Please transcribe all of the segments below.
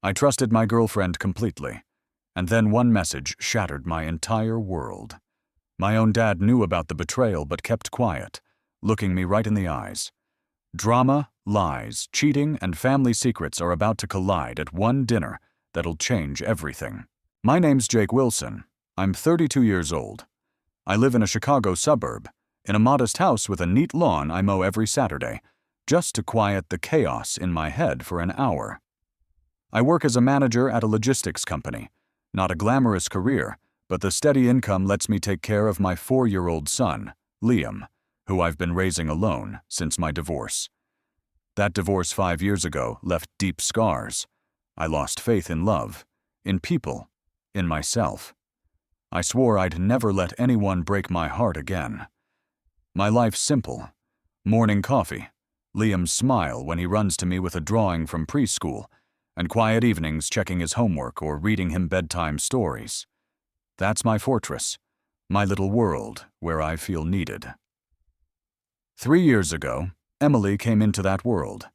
I trusted my girlfriend completely, and then one message shattered my entire world. My own dad knew about the betrayal but kept quiet, looking me right in the eyes. Drama, lies, cheating, and family secrets are about to collide at one dinner that'll change everything. My name's Jake Wilson. I'm 32 years old. I live in a Chicago suburb, in a modest house with a neat lawn I mow every Saturday, just to quiet the chaos in my head for an hour. I work as a manager at a logistics company. Not a glamorous career, but the steady income lets me take care of my 4-year-old son, Liam, who I've been raising alone since my divorce. That divorce 5 years ago left deep scars. I lost faith in love, in people, in myself. I swore I'd never let anyone break my heart again. My life's simple. Morning coffee, Liam's smile when he runs to me with a drawing from preschool, and quiet evenings checking his homework or reading him bedtime stories. That's my fortress, my little world where I feel needed. 3 years ago, Emily came into that world.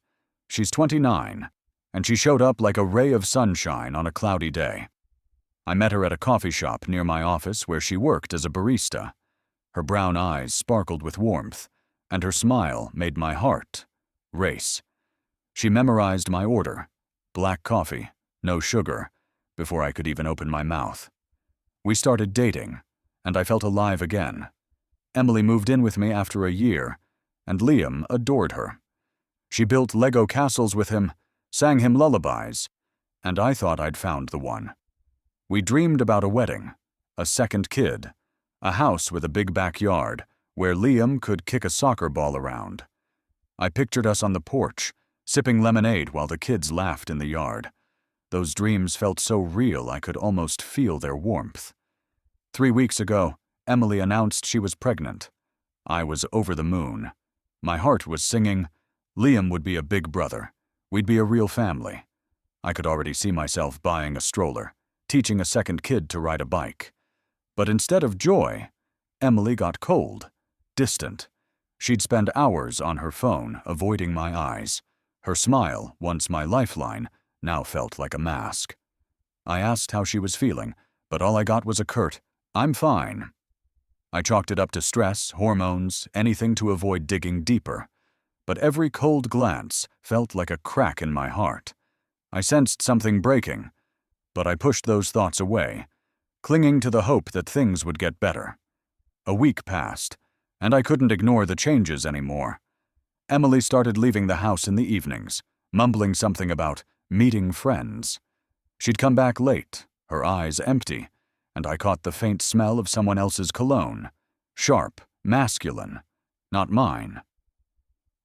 She's 29, and she showed up like a ray of sunshine on a cloudy day. I met her at a coffee shop near my office where she worked as a barista. Her brown eyes sparkled with warmth, and her smile made my heart race. She memorized my order, black coffee, no sugar, before I could even open my mouth. We started dating, and I felt alive again. Emily moved in with me after a year, and Liam adored her. She built Lego castles with him, sang him lullabies, and I thought I'd found the one. We dreamed about a wedding, a second kid, a house with a big backyard where Liam could kick a soccer ball around. I pictured us on the porch, sipping lemonade while the kids laughed in the yard. Those dreams felt so real I could almost feel their warmth. 3 weeks ago, Emily announced she was pregnant. I was over the moon. My heart was singing. Liam would be a big brother. We'd be a real family. I could already see myself buying a stroller, teaching a second kid to ride a bike. But instead of joy, Emily got cold, distant. She'd spend hours on her phone, avoiding my eyes. Her smile, once my lifeline, now felt like a mask. I asked how she was feeling, but all I got was a curt, "I'm fine." I chalked it up to stress, hormones, anything to avoid digging deeper. But every cold glance felt like a crack in my heart. I sensed something breaking, but I pushed those thoughts away, clinging to the hope that things would get better. A week passed, and I couldn't ignore the changes anymore. Emily started leaving the house in the evenings, mumbling something about meeting friends. She'd come back late, her eyes empty, and I caught the faint smell of someone else's cologne. Sharp, masculine, not mine.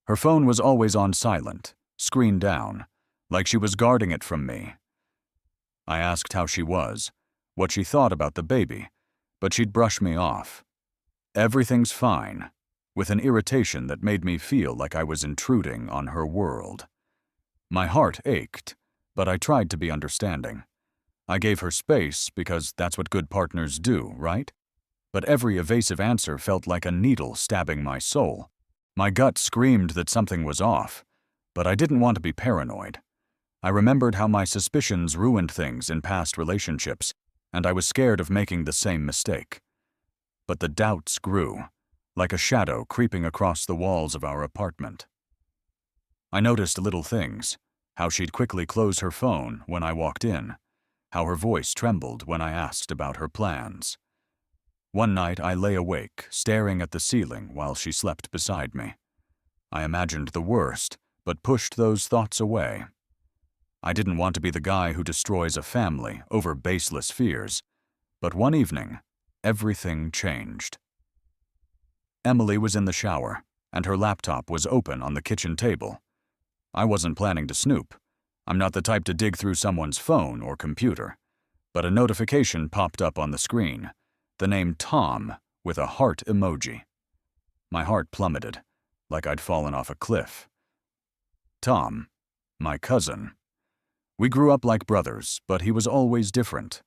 Her phone was always on silent, screen down, like she was guarding it from me. I asked how she was, what she thought about the baby, but she'd brush me off. "Everything's fine," with an irritation that made me feel like I was intruding on her world. My heart ached, but I tried to be understanding. I gave her space because that's what good partners do, right? But every evasive answer felt like a needle stabbing my soul. My gut screamed that something was off, but I didn't want to be paranoid. I remembered how my suspicions ruined things in past relationships, and I was scared of making the same mistake. But the doubts grew, like a shadow creeping across the walls of our apartment. I noticed little things, how she'd quickly close her phone when I walked in, how her voice trembled when I asked about her plans. One night I lay awake, staring at the ceiling while she slept beside me. I imagined the worst, but pushed those thoughts away. I didn't want to be the guy who destroys a family over baseless fears, but one evening, everything changed. Emily was in the shower, and her laptop was open on the kitchen table. I wasn't planning to snoop. I'm not the type to dig through someone's phone or computer. But a notification popped up on the screen, the name Tom with a heart emoji. My heart plummeted, like I'd fallen off a cliff. Tom, my cousin. We grew up like brothers, but he was always different.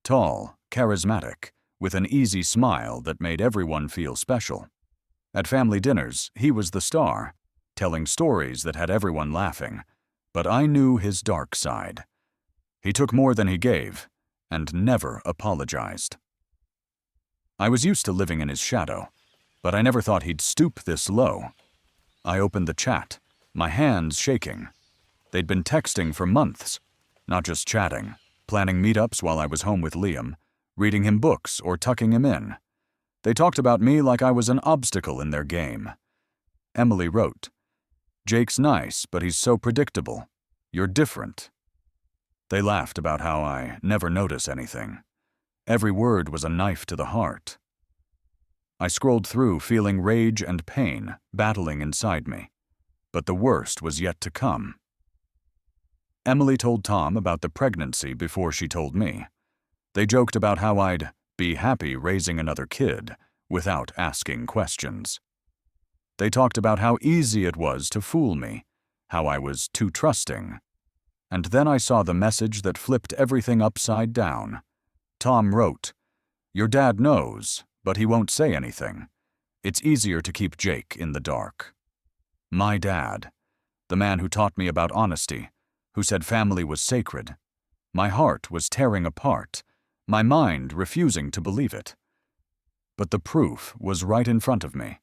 Tall, charismatic, with an easy smile that made everyone feel special. At family dinners, he was the star, telling stories that had everyone laughing. But I knew his dark side. He took more than he gave, and never apologized. I was used to living in his shadow, but I never thought he'd stoop this low. I opened the chat, my hands shaking. They'd been texting for months, not just chatting, planning meetups while I was home with Liam, reading him books or tucking him in. They talked about me like I was an obstacle in their game. Emily wrote, "Jake's nice, but he's so predictable. You're different." They laughed about how I never notice anything. Every word was a knife to the heart. I scrolled through, feeling rage and pain battling inside me. But the worst was yet to come. Emily told Tom about the pregnancy before she told me. They joked about how I'd be happy raising another kid without asking questions. They talked about how easy it was to fool me, how I was too trusting. And then I saw the message that flipped everything upside down. Tom wrote, "Your dad knows, but he won't say anything. It's easier to keep Jake in the dark." My dad, the man who taught me about honesty, who said family was sacred. My heart was tearing apart, my mind refusing to believe it. But the proof was right in front of me,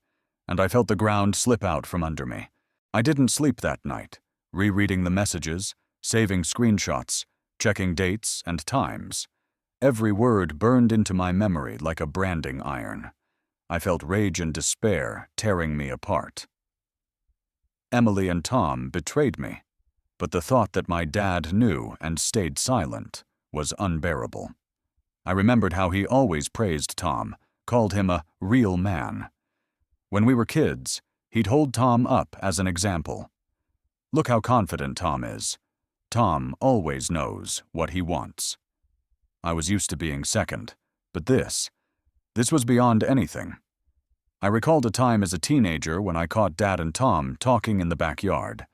and I felt the ground slip out from under me. I didn't sleep that night, rereading the messages, saving screenshots, checking dates and times. Every word burned into my memory like a branding iron. I felt rage and despair tearing me apart. Emily and Tom betrayed me, but the thought that my dad knew and stayed silent was unbearable. I remembered how he always praised Tom, called him a real man. When we were kids, he'd hold Tom up as an example. "Look how confident Tom is. Tom always knows what he wants." I was used to being second, but this was beyond anything. I recalled a time as a teenager when I caught Dad and Tom talking in the backyard.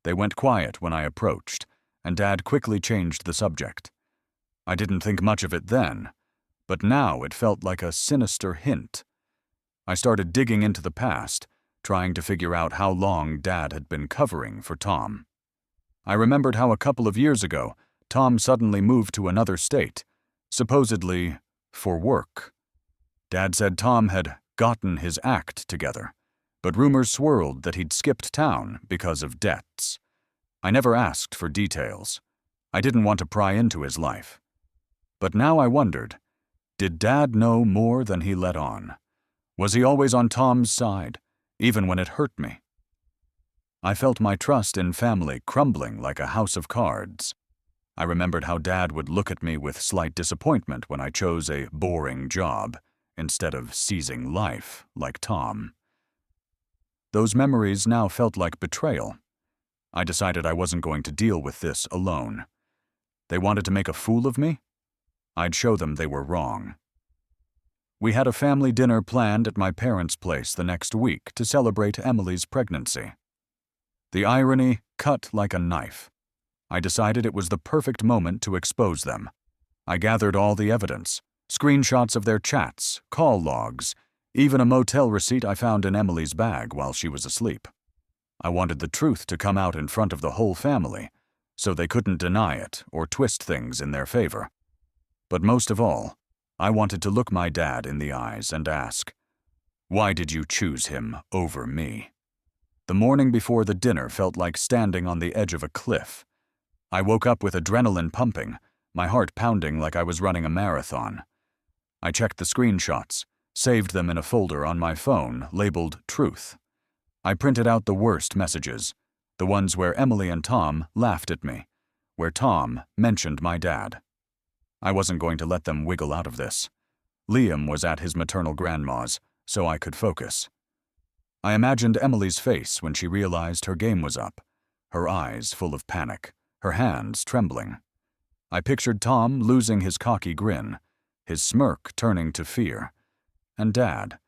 They went quiet when I approached, and Dad quickly changed the subject. I didn't think much of it then, but now it felt like a sinister hint. I started digging into the past, trying to figure out how long Dad had been covering for Tom. I remembered how a couple of years ago, Tom suddenly moved to another state, supposedly for work. Dad said Tom had gotten his act together, but rumors swirled that he'd skipped town because of debts. I never asked for details. I didn't want to pry into his life. But now I wondered, did Dad know more than he let on? Was he always on Tom's side, even when it hurt me? I felt my trust in family crumbling like a house of cards. I remembered how Dad would look at me with slight disappointment when I chose a boring job instead of seizing life like Tom. Those memories now felt like betrayal. I decided I wasn't going to deal with this alone. They wanted to make a fool of me? I'd show them they were wrong. We had a family dinner planned at my parents' place the next week to celebrate Emily's pregnancy. The irony cut like a knife. I decided it was the perfect moment to expose them. I gathered all the evidence, screenshots of their chats, call logs, even a motel receipt I found in Emily's bag while she was asleep. I wanted the truth to come out in front of the whole family, so they couldn't deny it or twist things in their favor. But most of all, I wanted to look my dad in the eyes and ask, "Why did you choose him over me?" The morning before the dinner felt like standing on the edge of a cliff. I woke up with adrenaline pumping, my heart pounding like I was running a marathon. I checked the screenshots, saved them in a folder on my phone labeled Truth. I printed out the worst messages, the ones where Emily and Tom laughed at me, where Tom mentioned my dad. I wasn't going to let them wiggle out of this. Liam was at his maternal grandma's, so I could focus. I imagined Emily's face when she realized her game was up, her eyes full of panic, her hands trembling. I pictured Tom losing his cocky grin, his smirk turning to fear, and Dad,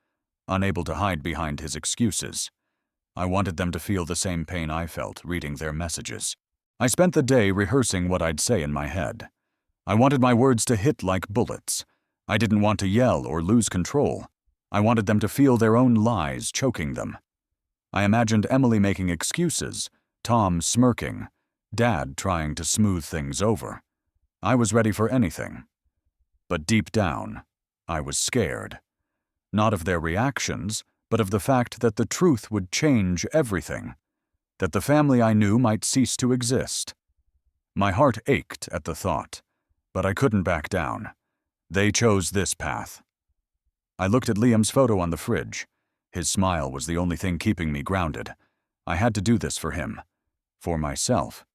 unable to hide behind his excuses. I wanted them to feel the same pain I felt reading their messages. I spent the day rehearsing what I'd say in my head. I wanted my words to hit like bullets. I didn't want to yell or lose control. I wanted them to feel their own lies choking them. I imagined Emily making excuses, Tom smirking, Dad trying to smooth things over. I was ready for anything. But deep down, I was scared. Not of their reactions, but of the fact that the truth would change everything, that the family I knew might cease to exist. My heart ached at the thought, but I couldn't back down. They chose this path. I looked at Liam's photo on the fridge. His smile was the only thing keeping me grounded. I had to do this for him, for myself.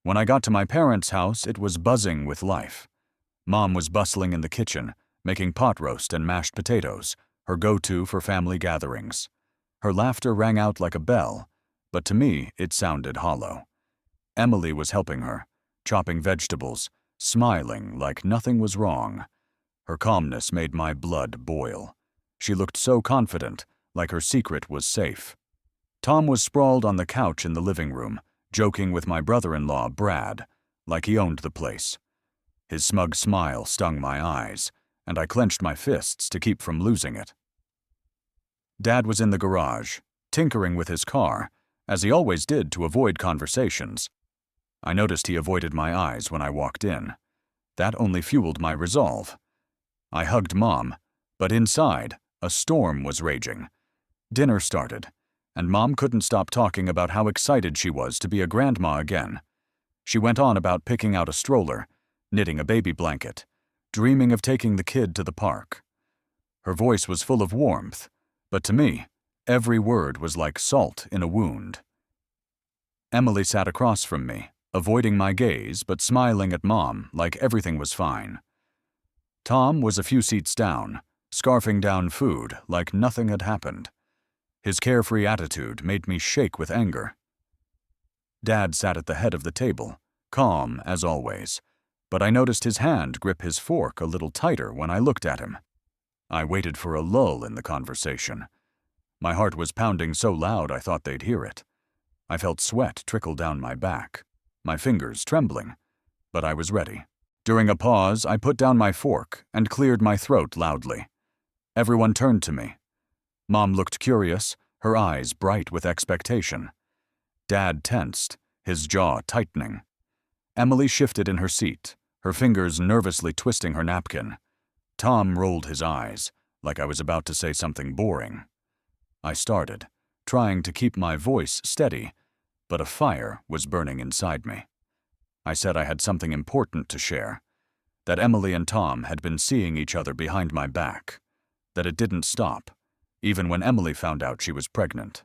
When I got to my parents' house, it was buzzing with life. Mom was bustling in the kitchen, making pot roast and mashed potatoes, her go-to for family gatherings. Her laughter rang out like a bell, but to me it sounded hollow. Emily was helping her, chopping vegetables, smiling like nothing was wrong. Her calmness made my blood boil. She looked so confident, like her secret was safe. Tom was sprawled on the couch in the living room, joking with my brother-in-law, Brad, like he owned the place. His smug smile stung my eyes, and I clenched my fists to keep from losing it. Dad was in the garage, tinkering with his car, as he always did to avoid conversations. I noticed he avoided my eyes when I walked in. That only fueled my resolve. I hugged Mom, but inside, a storm was raging. Dinner started, and Mom couldn't stop talking about how excited she was to be a grandma again. She went on about picking out a stroller, knitting a baby blanket, dreaming of taking the kid to the park. Her voice was full of warmth, but to me, every word was like salt in a wound. Emily sat across from me, avoiding my gaze but smiling at Mom like everything was fine. Tom was a few seats down, scarfing down food like nothing had happened. His carefree attitude made me shake with anger. Dad sat at the head of the table, calm as always, but I noticed his hand grip his fork a little tighter when I looked at him. I waited for a lull in the conversation. My heart was pounding so loud I thought they'd hear it. I felt sweat trickle down my back, my fingers trembling, but I was ready. During a pause, I put down my fork and cleared my throat loudly. Everyone turned to me. Mom looked curious, her eyes bright with expectation. Dad tensed, his jaw tightening. Emily shifted in her seat, her fingers nervously twisting her napkin. Tom rolled his eyes, like I was about to say something boring. I started, trying to keep my voice steady, but a fire was burning inside me. I said I had something important to share, that Emily and Tom had been seeing each other behind my back, that it didn't stop, even when Emily found out she was pregnant.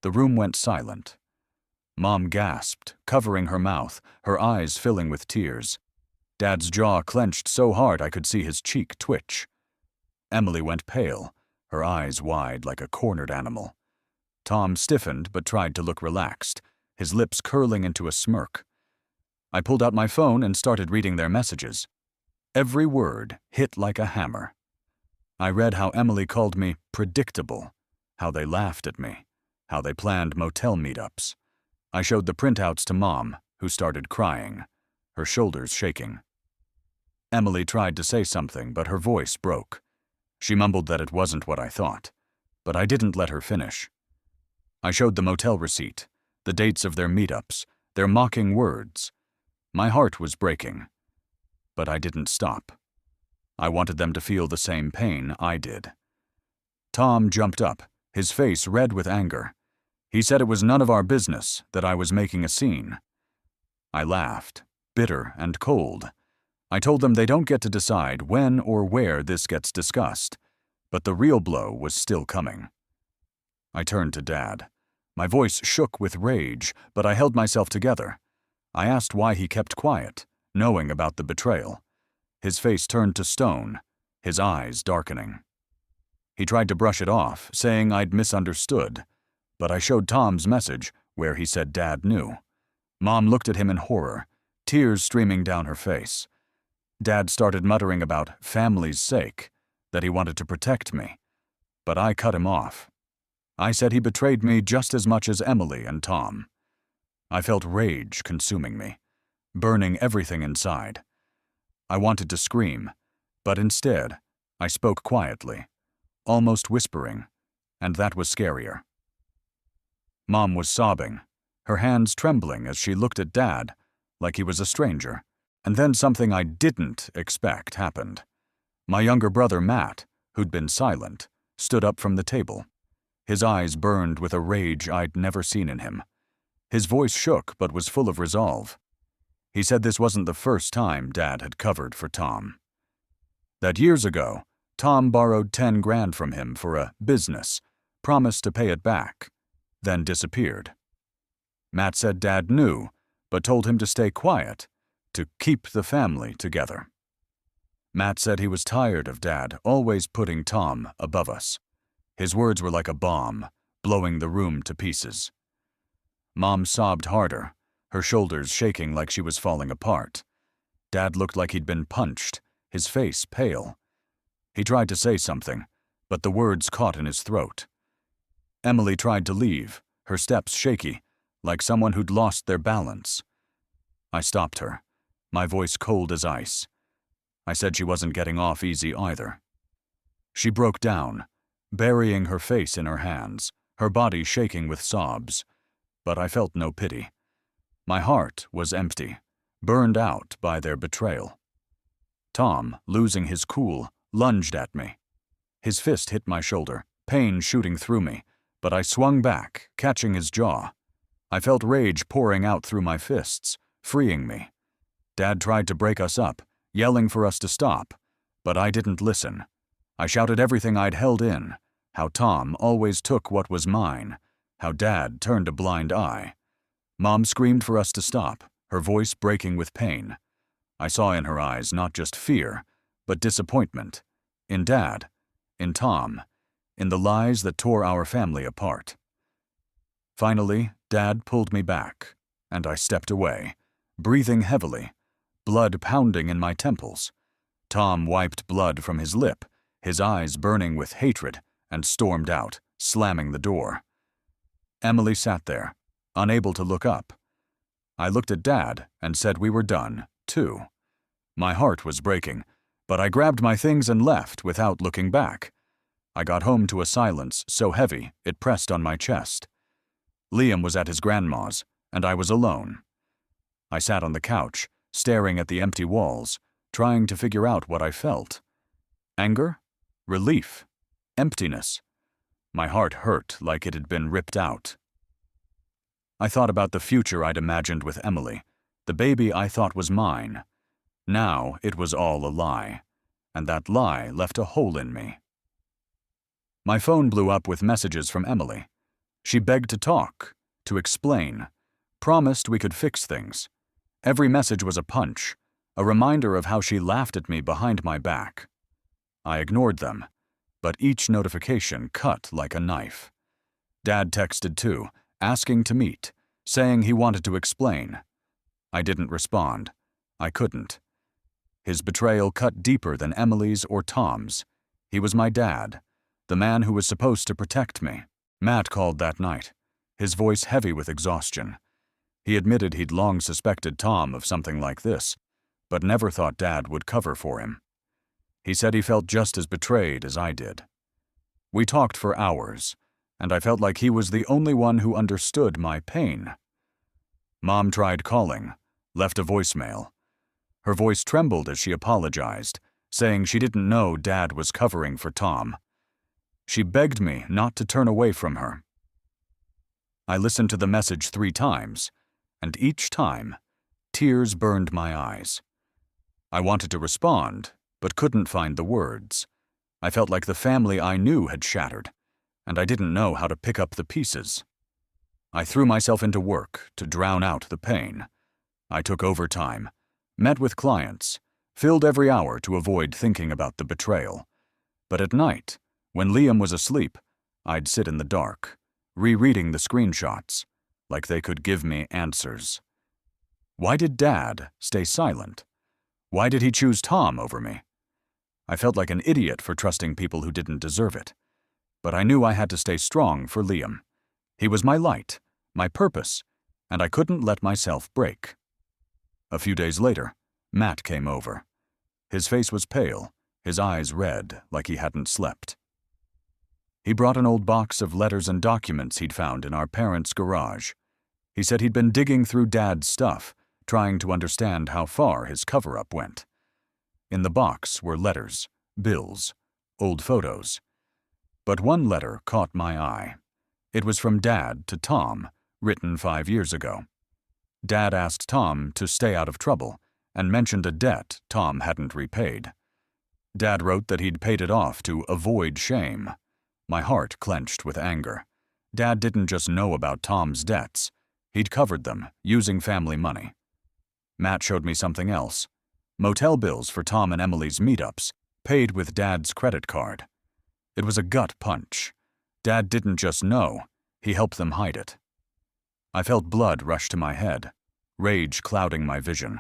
The room went silent. Mom gasped, covering her mouth, her eyes filling with tears. Dad's jaw clenched so hard I could see his cheek twitch. Emily went pale, her eyes wide like a cornered animal. Tom stiffened but tried to look relaxed, his lips curling into a smirk. I pulled out my phone and started reading their messages. Every word hit like a hammer. I read how Emily called me predictable, how they laughed at me, how they planned motel meetups. I showed the printouts to Mom, who started crying, her shoulders shaking. Emily tried to say something, but her voice broke. She mumbled that it wasn't what I thought, but I didn't let her finish. I showed the motel receipt, the dates of their meetups, their mocking words. My heart was breaking, but I didn't stop. I wanted them to feel the same pain I did. Tom jumped up, his face red with anger. He said it was none of our business, that I was making a scene. I laughed, bitter and cold. I told them they don't get to decide when or where this gets discussed, but the real blow was still coming. I turned to Dad. My voice shook with rage, but I held myself together. I asked why he kept quiet, knowing about the betrayal. His face turned to stone, his eyes darkening. He tried to brush it off, saying I'd misunderstood, but I showed Tom's message, where he said Dad knew. Mom looked at him in horror, tears streaming down her face. Dad started muttering about family's sake, that he wanted to protect me, but I cut him off. I said he betrayed me just as much as Emily and Tom. I felt rage consuming me, burning everything inside. I wanted to scream, but instead, I spoke quietly, almost whispering, and that was scarier. Mom was sobbing, her hands trembling as she looked at Dad, like he was a stranger. And then something I didn't expect happened. My younger brother, Matt, who'd been silent, stood up from the table. His eyes burned with a rage I'd never seen in him. His voice shook but was full of resolve. He said this wasn't the first time Dad had covered for Tom. That years ago, Tom borrowed 10 grand from him for a business, promised to pay it back, then disappeared. Matt said Dad knew, but told him to stay quiet, to keep the family together. Matt said he was tired of Dad always putting Tom above us. His words were like a bomb, blowing the room to pieces. Mom sobbed harder, her shoulders shaking like she was falling apart. Dad looked like he'd been punched, his face pale. He tried to say something, but the words caught in his throat. Emily tried to leave, her steps shaky, like someone who'd lost their balance. I stopped her, my voice cold as ice. I said she wasn't getting off easy either. She broke down, burying her face in her hands, her body shaking with sobs. But I felt no pity. My heart was empty, burned out by their betrayal. Tom, losing his cool, lunged at me. His fist hit my shoulder, pain shooting through me, but I swung back, catching his jaw. I felt rage pouring out through my fists, freeing me. Dad tried to break us up, yelling for us to stop, but I didn't listen. I shouted everything I'd held in, how Tom always took what was mine, how Dad turned a blind eye. Mom screamed for us to stop, her voice breaking with pain. I saw in her eyes not just fear, but disappointment. In Dad, in Tom, in the lies that tore our family apart. Finally, Dad pulled me back, and I stepped away, breathing heavily, blood pounding in my temples. Tom wiped blood from his lip, his eyes burning with hatred, and stormed out, slamming the door. Emily sat there, unable to look up. I looked at Dad and said we were done, too. My heart was breaking, but I grabbed my things and left without looking back. I got home to a silence so heavy it pressed on my chest. Liam was at his grandma's, and I was alone. I sat on the couch, staring at the empty walls, trying to figure out what I felt. Anger? Relief? Emptiness? My heart hurt like it had been ripped out. I thought about the future I'd imagined with Emily, the baby I thought was mine. Now it was all a lie, and that lie left a hole in me. My phone blew up with messages from Emily. She begged to talk, to explain, promised we could fix things. Every message was a punch, a reminder of how she laughed at me behind my back. I ignored them, but each notification cut like a knife. Dad texted too, asking to meet, saying he wanted to explain. I didn't respond. I couldn't. His betrayal cut deeper than Emily's or Tom's. He was my dad, the man who was supposed to protect me. Matt called that night, his voice heavy with exhaustion. He admitted he'd long suspected Tom of something like this, but never thought Dad would cover for him. He said he felt just as betrayed as I did. We talked for hours, and I felt like he was the only one who understood my pain. Mom tried calling, left a voicemail. Her voice trembled as she apologized, saying she didn't know Dad was covering for Tom. She begged me not to turn away from her. I listened to the message 3 times, and each time, tears burned my eyes. I wanted to respond, but couldn't find the words. I felt like the family I knew had shattered, and I didn't know how to pick up the pieces. I threw myself into work to drown out the pain. I took overtime, met with clients, filled every hour to avoid thinking about the betrayal. But at night, when Liam was asleep, I'd sit in the dark, rereading the screenshots, like they could give me answers. Why did Dad stay silent? Why did he choose Tom over me? I felt like an idiot for trusting people who didn't deserve it. But I knew I had to stay strong for Liam. He was my light, my purpose, and I couldn't let myself break. A few days later, Matt came over. His face was pale, his eyes red like he hadn't slept. He brought an old box of letters and documents he'd found in our parents' garage. He said he'd been digging through Dad's stuff, trying to understand how far his cover-up went. In the box were letters, bills, old photos. But one letter caught my eye. It was from Dad to Tom, written 5 years ago. Dad asked Tom to stay out of trouble and mentioned a debt Tom hadn't repaid. Dad wrote that he'd paid it off to avoid shame. My heart clenched with anger. Dad didn't just know about Tom's debts. He'd covered them, using family money. Matt showed me something else. Motel bills for Tom and Emily's meetups, paid with Dad's credit card. It was a gut punch. Dad didn't just know, he helped them hide it. I felt blood rush to my head, rage clouding my vision.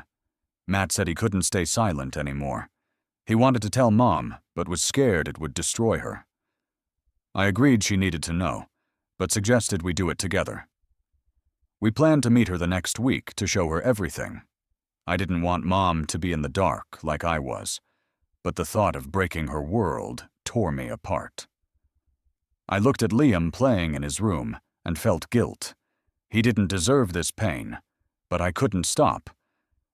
Matt said he couldn't stay silent anymore. He wanted to tell Mom, but was scared it would destroy her. I agreed she needed to know, but suggested we do it together. We planned to meet her the next week to show her everything. I didn't want Mom to be in the dark like I was, but the thought of breaking her world tore me apart. I looked at Liam playing in his room and felt guilt. He didn't deserve this pain, but I couldn't stop.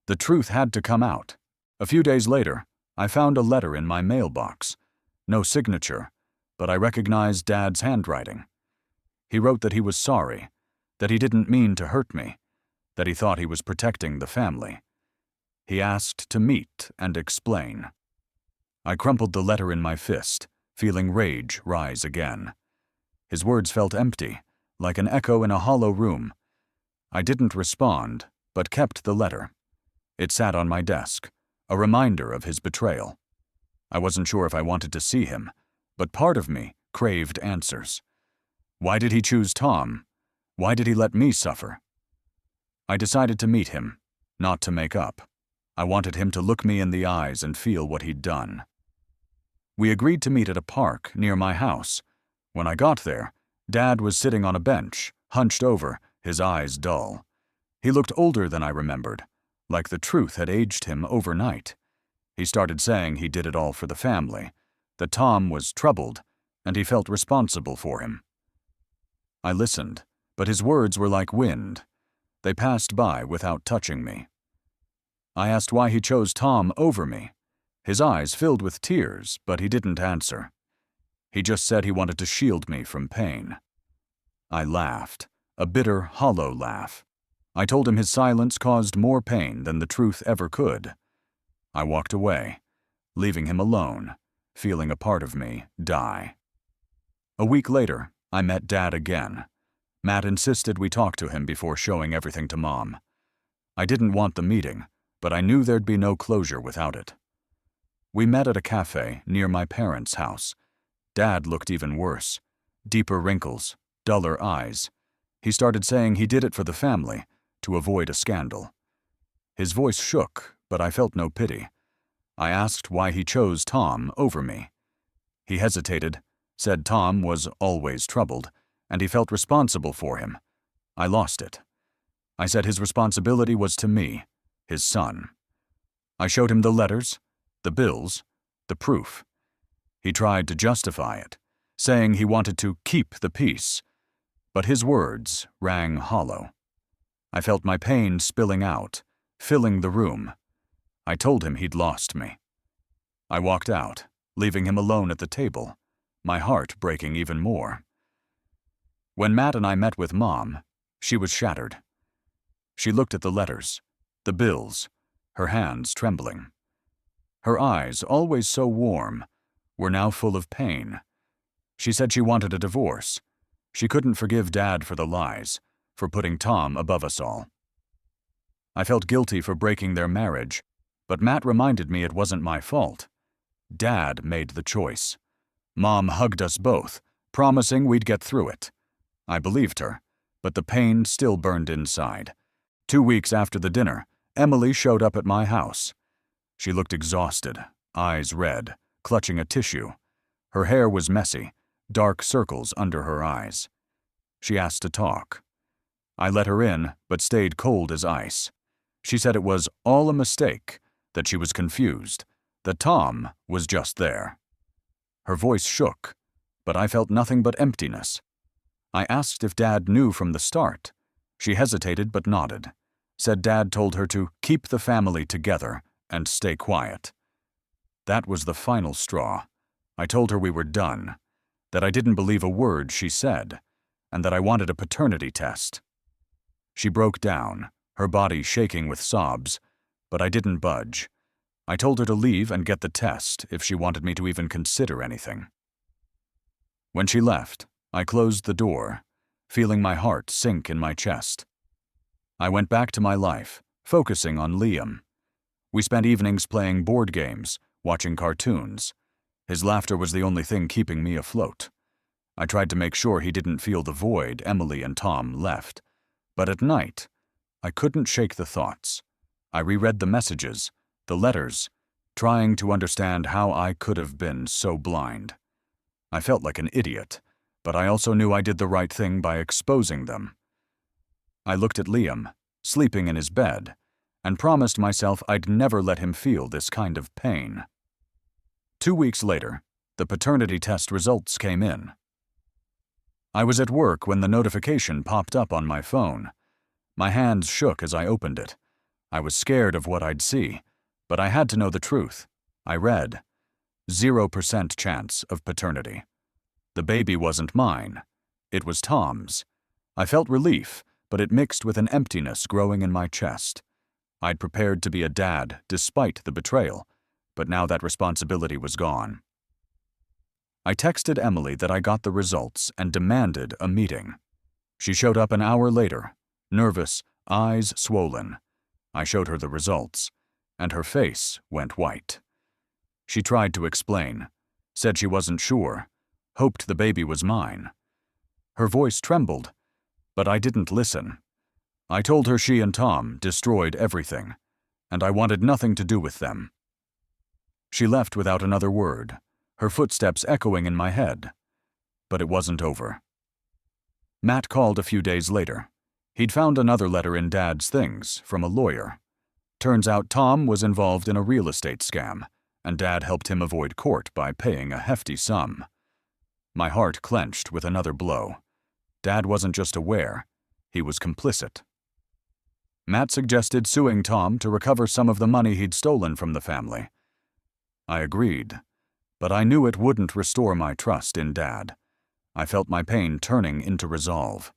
The truth had to come out. A few days later, I found a letter in my mailbox. No signature, but I recognized Dad's handwriting. He wrote that he was sorry, that he didn't mean to hurt me, that he thought he was protecting the family. He asked to meet and explain. I crumpled the letter in my fist, feeling rage rise again. His words felt empty, like an echo in a hollow room. I didn't respond, but kept the letter. It sat on my desk, a reminder of his betrayal. I wasn't sure if I wanted to see him, but part of me craved answers. Why did he choose Tom? Why did he let me suffer? I decided to meet him, not to make up. I wanted him to look me in the eyes and feel what he'd done. We agreed to meet at a park near my house. When I got there, Dad was sitting on a bench, hunched over, his eyes dull. He looked older than I remembered, like the truth had aged him overnight. He started saying he did it all for the family, that Tom was troubled, and he felt responsible for him. I listened, but his words were like wind. They passed by without touching me. I asked why he chose Tom over me. His eyes filled with tears, but he didn't answer. He just said he wanted to shield me from pain. I laughed, a bitter, hollow laugh. I told him his silence caused more pain than the truth ever could. I walked away, leaving him alone, feeling a part of me die. A week later, I met Dad again. Matt insisted we talk to him before showing everything to Mom. I didn't want the meeting, but I knew there'd be no closure without it. We met at a cafe near my parents' house. Dad looked even worse. Deeper wrinkles, duller eyes. He started saying he did it for the family, to avoid a scandal. His voice shook, but I felt no pity. I asked why he chose Tom over me. He hesitated, said Tom was always troubled, and he felt responsible for him. I lost it. I said his responsibility was to me, his son. I showed him the letters, the bills, the proof. He tried to justify it, saying he wanted to keep the peace, but his words rang hollow. I felt my pain spilling out, filling the room. I told him he'd lost me. I walked out, leaving him alone at the table, my heart breaking even more. When Matt and I met with Mom, she was shattered. She looked at the letters, the bills, her hands trembling. Her eyes, always so warm, were now full of pain. She said she wanted a divorce. She couldn't forgive Dad for the lies, for putting Tom above us all. I felt guilty for breaking their marriage, but Matt reminded me it wasn't my fault. Dad made the choice. Mom hugged us both, promising we'd get through it. I believed her, but the pain still burned inside. 2 weeks after the dinner, Emily showed up at my house. She looked exhausted, eyes red, clutching a tissue. Her hair was messy, dark circles under her eyes. She asked to talk. I let her in, but stayed cold as ice. She said it was all a mistake, that she was confused, that Tom was just there. Her voice shook, but I felt nothing but emptiness. I asked if Dad knew from the start. She hesitated but nodded. said Dad told her to keep the family together and stay quiet. That was the final straw. I told her we were done, that I didn't believe a word she said, and that I wanted a paternity test. She broke down, her body shaking with sobs, but I didn't budge. I told her to leave and get the test if she wanted me to even consider anything. When she left, I closed the door, feeling my heart sink in my chest. I went back to my life, focusing on Liam. We spent evenings playing board games, watching cartoons. His laughter was the only thing keeping me afloat. I tried to make sure he didn't feel the void Emily and Tom left. But at night, I couldn't shake the thoughts. I reread the messages, the letters, trying to understand how I could have been so blind. I felt like an idiot, but I also knew I did the right thing by exposing them. I looked at Liam, sleeping in his bed, and promised myself I'd never let him feel this kind of pain. 2 weeks later, the paternity test results came in. I was at work when the notification popped up on my phone. My hands shook as I opened it. I was scared of what I'd see, but I had to know the truth. I read, 0% chance of paternity. The baby wasn't mine. It was Tom's. I felt relief, but it mixed with an emptiness growing in my chest. I'd prepared to be a dad despite the betrayal, but now that responsibility was gone. I texted Emily that I got the results and demanded a meeting. She showed up an hour later, nervous, eyes swollen. I showed her the results, and her face went white. She tried to explain, said she wasn't sure, hoped the baby was mine. Her voice trembled, but I didn't listen. I told her she and Tom destroyed everything, and I wanted nothing to do with them. She left without another word, her footsteps echoing in my head. But it wasn't over. Matt called a few days later. He'd found another letter in Dad's things from a lawyer. Turns out Tom was involved in a real estate scam, and Dad helped him avoid court by paying a hefty sum. My heart clenched with another blow. Dad wasn't just aware, he was complicit. Matt suggested suing Tom to recover some of the money he'd stolen from the family. I agreed, but I knew it wouldn't restore my trust in Dad. I felt my pain turning into resolve.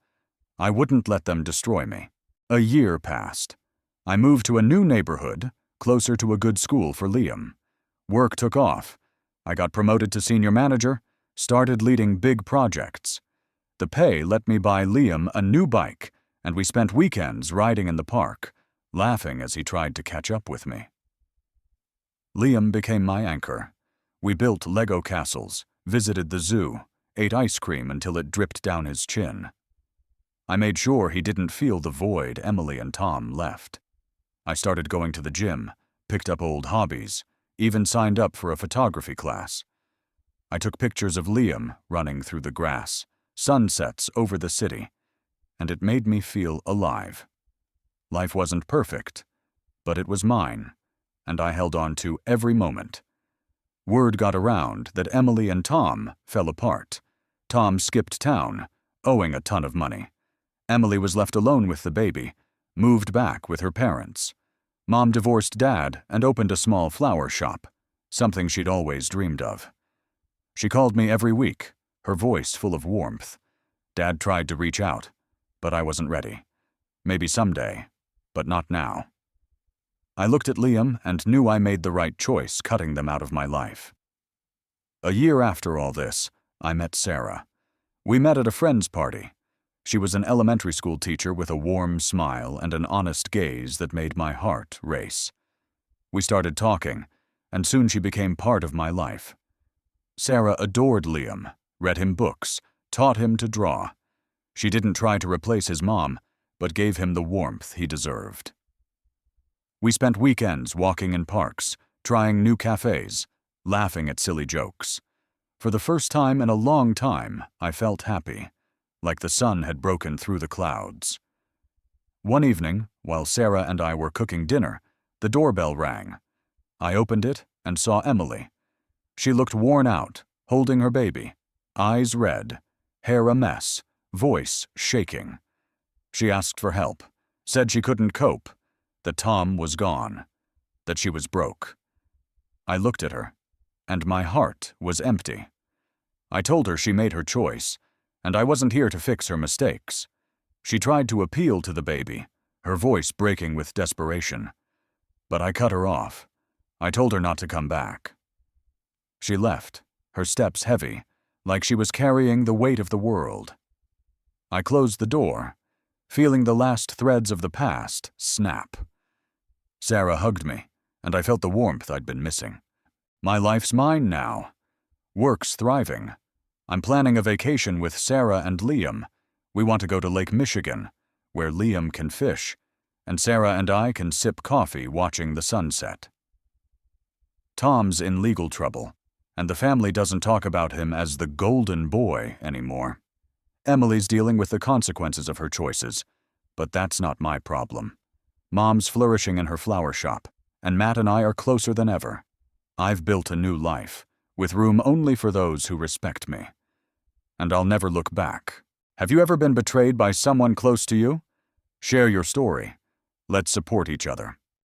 I wouldn't let them destroy me. A year passed. I moved to a new neighborhood, closer to a good school for Liam. Work took off. I got promoted to senior manager, started leading big projects. The pay let me buy Liam a new bike, and we spent weekends riding in the park, laughing as he tried to catch up with me. Liam became my anchor. We built Lego castles, visited the zoo, ate ice cream until it dripped down his chin. I made sure he didn't feel the void Emily and Tom left. I started going to the gym, picked up old hobbies, even signed up for a photography class. I took pictures of Liam running through the grass, sunsets over the city, and it made me feel alive. Life wasn't perfect, but it was mine, and I held on to every moment. Word got around that Emily and Tom fell apart. Tom skipped town, owing a ton of money. Emily was left alone with the baby, moved back with her parents. Mom divorced Dad and opened a small flower shop, something she'd always dreamed of. She called me every week, her voice full of warmth. Dad tried to reach out, but I wasn't ready. Maybe someday, but not now. I looked at Liam and knew I made the right choice cutting them out of my life. A year after all this, I met Sarah. We met at a friend's party. She was an elementary school teacher with a warm smile and an honest gaze that made my heart race. We started talking, and soon she became part of my life. Sarah adored Liam, read him books, taught him to draw. She didn't try to replace his mom, but gave him the warmth he deserved. We spent weekends walking in parks, trying new cafes, laughing at silly jokes. For the first time in a long time, I felt happy, like the sun had broken through the clouds. One evening, while Sarah and I were cooking dinner, the doorbell rang. I opened it and saw Emily. She looked worn out, holding her baby, eyes red, hair a mess, voice shaking. She asked for help, Said she couldn't cope, that Tom was gone, that she was broke. I looked at her, and my heart was empty. I told her she made her choice, and I wasn't here to fix her mistakes. She tried to appeal to the baby, her voice breaking with desperation. But I cut her off. I told her not to come back. She left, her steps heavy, like she was carrying the weight of the world. I closed the door, feeling the last threads of the past snap. Sarah hugged me, and I felt the warmth I'd been missing. My life's mine now. Work's thriving. I'm planning a vacation with Sarah and Liam. We want to go to Lake Michigan, where Liam can fish, and Sarah and I can sip coffee watching the sunset. Tom's in legal trouble, and the family doesn't talk about him as the golden boy anymore. Emily's dealing with the consequences of her choices, but that's not my problem. Mom's flourishing in her flower shop, and Matt and I are closer than ever. I've built a new life, with room only for those who respect me. And I'll never look back. Have you ever been betrayed by someone close to you? Share your story. Let's support each other.